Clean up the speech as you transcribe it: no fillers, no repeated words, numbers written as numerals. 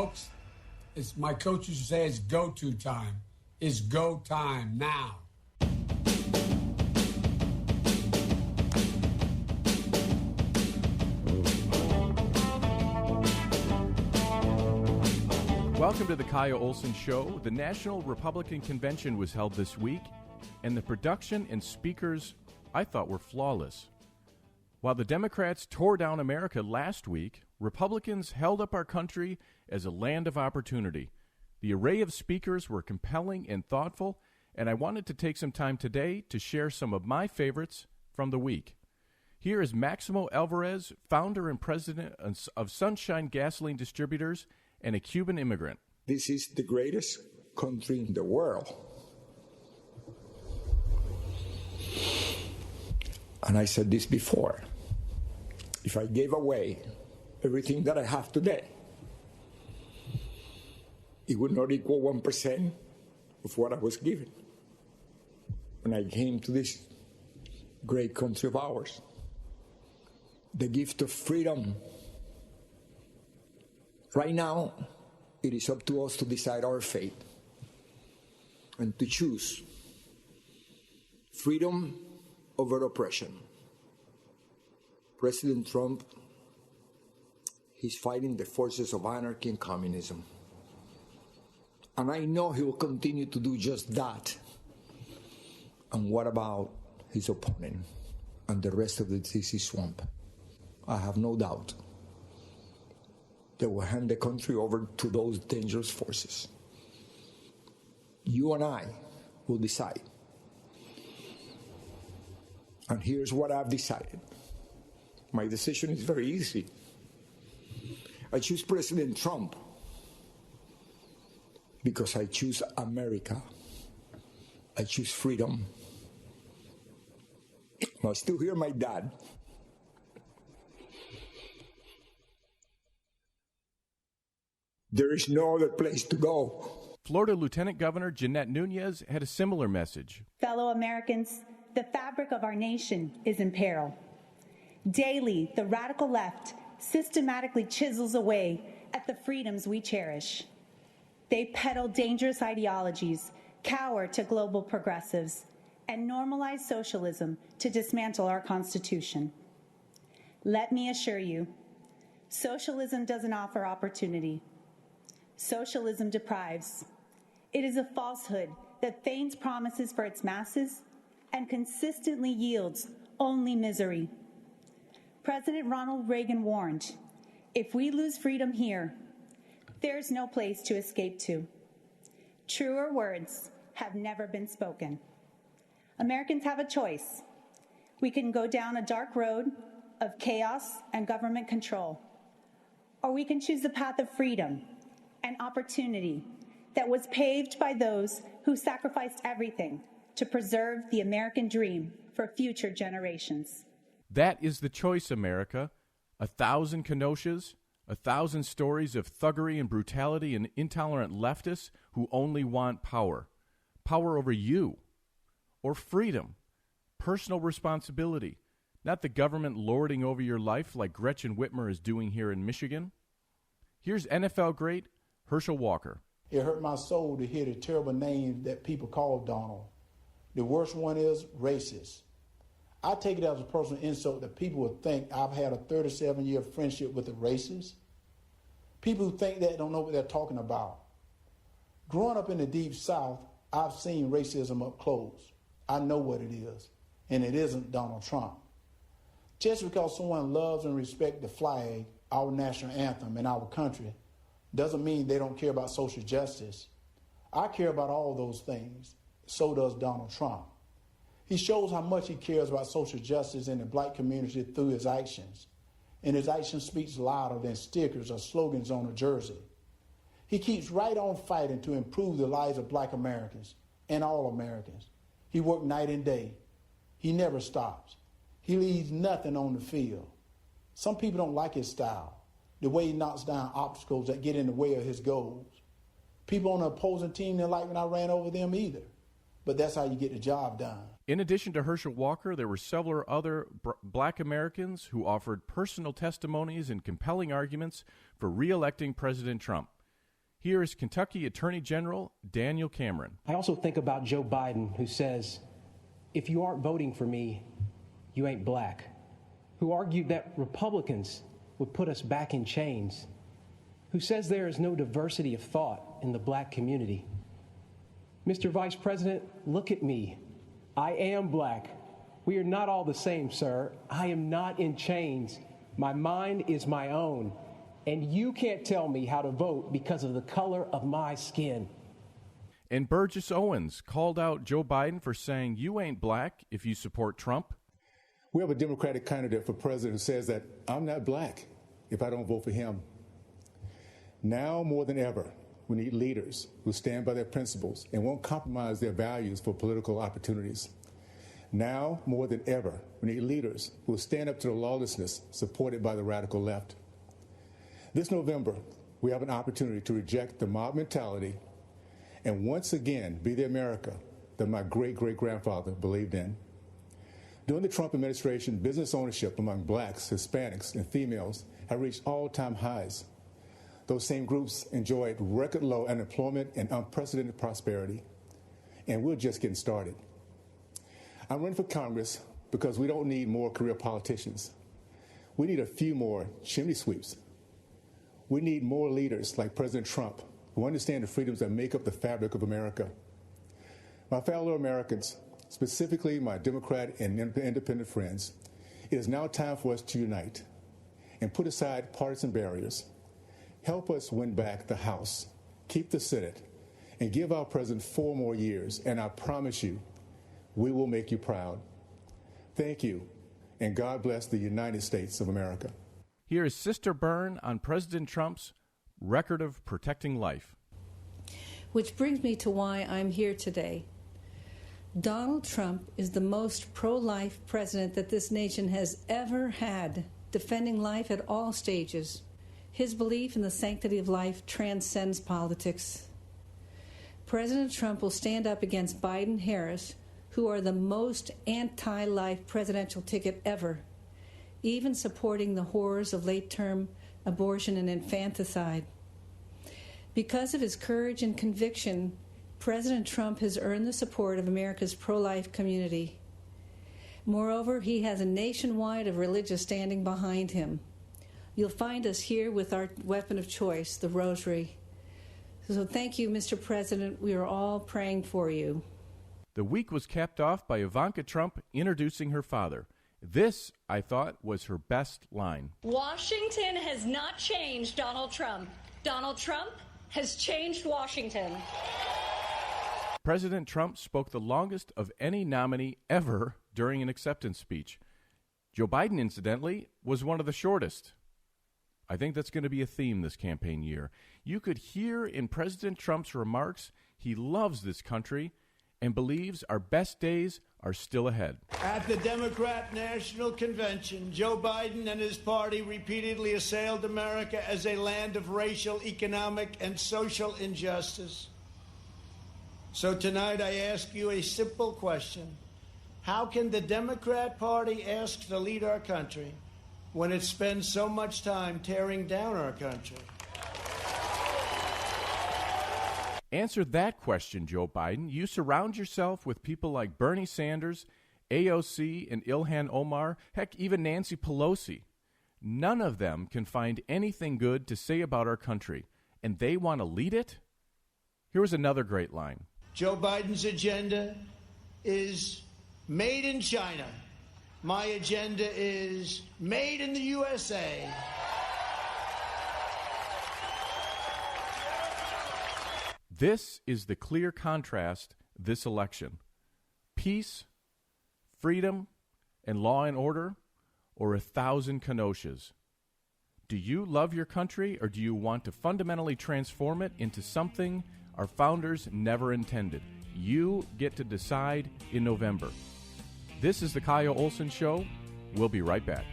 Folks, it's my coach used to say it's go-to time. It's go time now. Welcome to the Kyle Olson Show. The National Republican Convention was held this week, and the production and speakers I thought were flawless. While the Democrats tore down America last week, Republicans held up our country as a land of opportunity. The array of speakers were compelling and thoughtful, and I wanted to take some time today to share some of my favorites from the week. Here is Maximo Alvarez, founder and president of Sunshine Gasoline Distributors and a Cuban immigrant. This is the greatest country in the world. And I said this before. If I gave away everything that I have today, it would not equal 1% of what I was given when I came to this great country of ours. The gift of freedom. Right now, it is up to us to decide our fate and to choose freedom over oppression. President Trump, he's fighting the forces of anarchy and communism. And I know he will continue to do just that. And what about his opponent and the rest of the DC swamp? I have no doubt they will hand the country over to those dangerous forces. You and I will decide. And here's what I've decided. My decision is very easy. I choose President Trump because I choose America. I choose freedom. I still hear my dad. There is no other place to go. Florida Lieutenant Governor Jeanette Nunez had a similar message. Fellow Americans, the fabric of our nation is in peril. Daily, the radical left systematically chisels away at the freedoms we cherish. They peddle dangerous ideologies, cower to global progressives, and normalize socialism to dismantle our Constitution. Let me assure you, socialism doesn't offer opportunity. Socialism deprives. It is a falsehood that feigns promises for its masses and consistently yields only misery. President Ronald Reagan warned, if we lose freedom here, there's no place to escape to. Truer words have never been spoken. Americans have a choice. We can go down a dark road of chaos and government control, or we can choose the path of freedom and opportunity that was paved by those who sacrificed everything to preserve the American dream for future generations. That is the choice, America. 1,000 Kenosha's, 1,000 stories of thuggery and brutality and intolerant leftists who only want power. Power over you. Or freedom. Personal responsibility. Not the government lording over your life like Gretchen Whitmer is doing here in Michigan. Here's NFL great Herschel Walker. It hurt my soul to hear the terrible name that people call Donald. The worst one is racist. I take it as a personal insult that people would think I've had a 37-year friendship with a racist. People who think that don't know what they're talking about. Growing up in the Deep South, I've seen racism up close. I know what it is, and it isn't Donald Trump. Just because someone loves and respects the flag, our national anthem, and our country, doesn't mean they don't care about social justice. I care about all those things. So does Donald Trump. He shows how much he cares about social justice in the black community through his actions. And his action speaks louder than stickers or slogans on a jersey. He keeps right on fighting to improve the lives of black Americans and all Americans. He works night and day. He never stops. He leaves nothing on the field. Some people don't like his style, the way he knocks down obstacles that get in the way of his goals. People on the opposing team didn't like when I ran over them either. But that's how you get the job done. In addition to Herschel Walker, there were several other black Americans who offered personal testimonies and compelling arguments for re-electing President Trump. Here is Kentucky Attorney General Daniel Cameron. I also think about Joe Biden, who says, if you aren't voting for me, you ain't black, who argued that Republicans would put us back in chains, who says there is no diversity of thought in the black community. Mr. Vice President, look at me. I am black. We are not all the same, sir. I am not in chains. My mind is my own. And you can't tell me how to vote because of the color of my skin. And Burgess Owens called out Joe Biden for saying you ain't black if you support Trump. We have a Democratic candidate for president who says that I'm not black if I don't vote for him. Now more than ever, we need leaders who stand by their principles and won't compromise their values for political opportunities. Now more than ever, we need leaders who will stand up to the lawlessness supported by the radical left. This November, we have an opportunity to reject the mob mentality and once again be the America that my great-great-grandfather believed in. During the Trump administration, business ownership among blacks, Hispanics, and females have reached all-time highs. Those same groups enjoyed record-low unemployment and unprecedented prosperity, and we're just getting started. I'm running for Congress because we don't need more career politicians. We need a few more chimney sweeps. We need more leaders like President Trump who understand the freedoms that make up the fabric of America. My fellow Americans, specifically my Democrat and independent friends, it is now time for us to unite and put aside partisan barriers. Help us win back the House, keep the Senate, and give our president 4 more years, and I promise you, we will make you proud. Thank you, and God bless the United States of America. Here is Sister Byrne on President Trump's record of protecting life. Which brings me to why I'm here today. Donald Trump is the most pro-life president that this nation has ever had, defending life at all stages. His belief in the sanctity of life transcends politics. President Trump will stand up against Biden-Harris, who are the most anti-life presidential ticket ever, even supporting the horrors of late-term abortion and infanticide. Because of his courage and conviction, President Trump has earned the support of America's pro-life community. Moreover, he has a nationwide of religious standing behind him. You'll find us here with our weapon of choice, the rosary. So thank you, Mr. President. We are all praying for you. The week was capped off by Ivanka Trump introducing her father. This, I thought, was her best line. Washington has not changed Donald Trump. Donald Trump has changed Washington. President Trump spoke the longest of any nominee ever during an acceptance speech. Joe Biden, incidentally, was one of the shortest. I think that's going to be a theme this campaign year. You could hear in President Trump's remarks he loves this country and believes our best days are still ahead. At the Democrat National Convention, Joe Biden and his party repeatedly assailed America as a land of racial, economic, and social injustice. So tonight I ask you a simple question. How can the Democrat Party ask to lead our country when it spends so much time tearing down our country? Answer that question, Joe Biden. You surround yourself with people like Bernie Sanders, AOC, and Ilhan Omar, heck, even Nancy Pelosi. None of them can find anything good to say about our country, and they want to lead it? Here was another great line. Joe Biden's agenda is made in China. My agenda is made in the USA. This is the clear contrast this election. Peace, freedom, and law and order, or 1,000 Kenosha's. Do you love your country, or do you want to fundamentally transform it into something our founders never intended? You get to decide in November. This is the Kyle Olson Show. We'll be right back.